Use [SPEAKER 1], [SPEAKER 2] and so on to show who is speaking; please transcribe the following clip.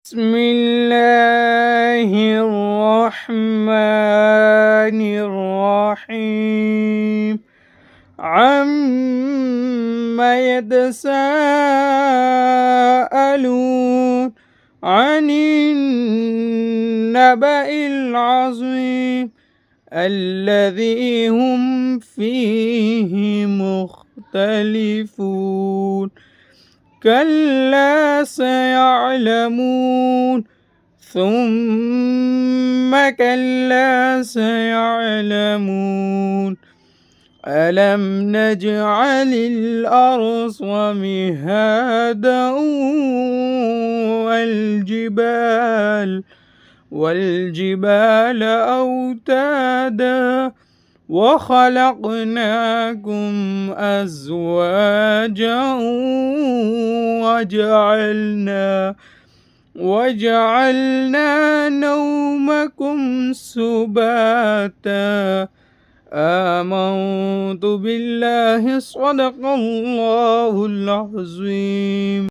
[SPEAKER 1] بسم الله الرحمن الرحيم عما يتساءلون عن النبأ العظيم الذي هم فيه مختلفون كلا سيعلمون ثم كلا سيعلمون ألم نجعل الأرض مهادا والجبال أوتادا وخلقناكم أزواجا وجعلنا نومكم سباتا آمنت بالله صدق الله العظيم.